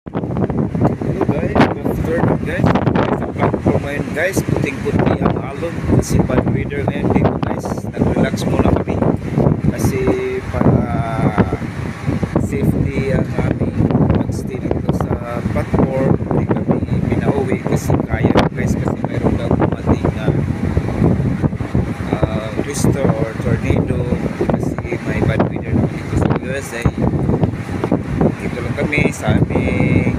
Hello guys, good afternoon guys. Sa platform ngayon guys, puting-puti ang alon. Kasi bad weather ngayon dito guys. Nag-relax muna kami. Kasi para safety ang aming magstay dito sa platform. Hindi kami pinauwi kasi kaya guys. Kasi mayroon daw kumating na twister or tornado. Kasi may bad weather naman dito sa USA. Dito lang kami sa aming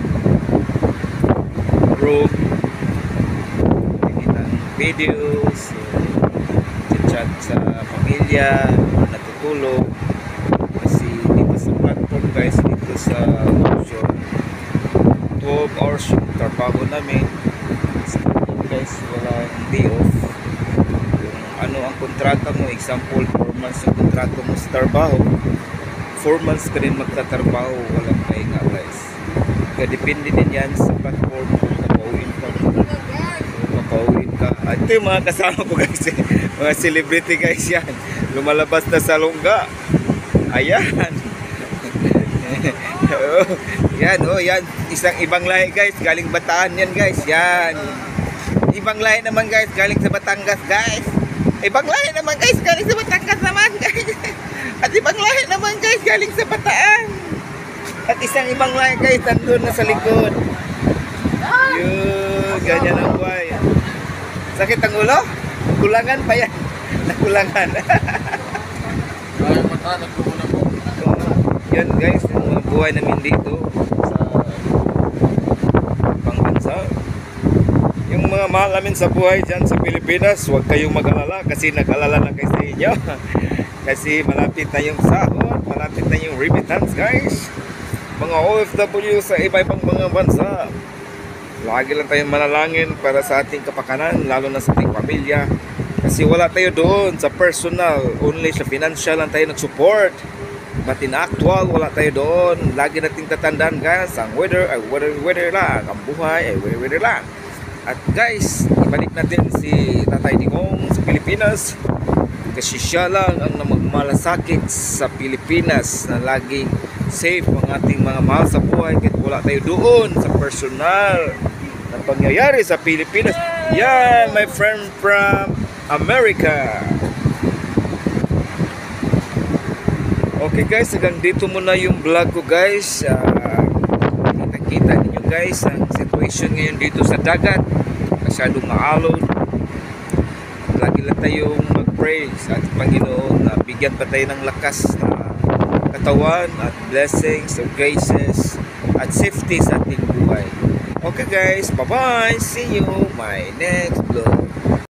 room, tingin ng videos, chat sa pamilya, natutulog. Kasi dito sa platform guys, dito sa option 12 hours yung trabaho namin. So, guys, walang day off. Kung ano ang kontrata mo, example 4 months yung kontrata mo sa trabaho, 4 months ka rin magtatrabaho, walang pahinga guys. Kaya depende din yan sa platform kung mapauwin ka. Mapauwin ka. At ito yung mga kasama ko guys. Mga celebrity guys yan. Lumalabas na sa lungga. Ayan. Yan oh, yan. Isang ibang lahi guys. Galing Bataan yan guys. Yan. Ibang lahi naman guys. Galing sa Batangas guys. Ibang lahi naman guys. Galing sa Batangas naman guys. At ibang lahi naman guys. Galing sa Bataan. At isang ibang lahi guys, nandun na sa likod. Yun, ganyan ang buhay. Sakit ang ulo? Kulangan pa yan. Nakulangan. Ay, mata, nagkukunan po. Yan guys, yung mga buhay namin dito sa pangbansa. Yung mga mahal namin sa buhay dyan sa Pilipinas, huwag kayong mag-alala kasi nag-alala na kayo sa inyo. Kasi malapit na yung sahod, malapit na yung remittance guys. Mga OFW sa iba-ibang mga bansa, lagi lang tayong manalangin para sa ating kapakanan, lalo na sa ating pamilya. Kasi wala tayo doon sa personal, only sa financial lang tayo nag-support. But in actual, wala tayo doon. Lagi nating tatandaan guys, ang weather ay weather lang, ang buhay ay weather lang. At guys, ibalik natin si Tatay Digong sa Pilipinas. Kasi siya lang ang namagmalasakit sa Pilipinas na laging safe ang ating mga mahal sa buhay kahit wala tayo doon sa personal na pangyayari sa Pilipinas. Yan, my friend from America. Okay guys, hanggang dito muna yung vlog ko guys. Kita-kita ninyo guys ang situation ngayon dito sa dagat. Masyadong maalon. Lagi lang tayong mag-pray sa ating Panginoon na bigyan pa tayo ng lakas na katawan at blessings, graces at safety sa ating buhay. Okay guys, bye bye, see you my next vlog.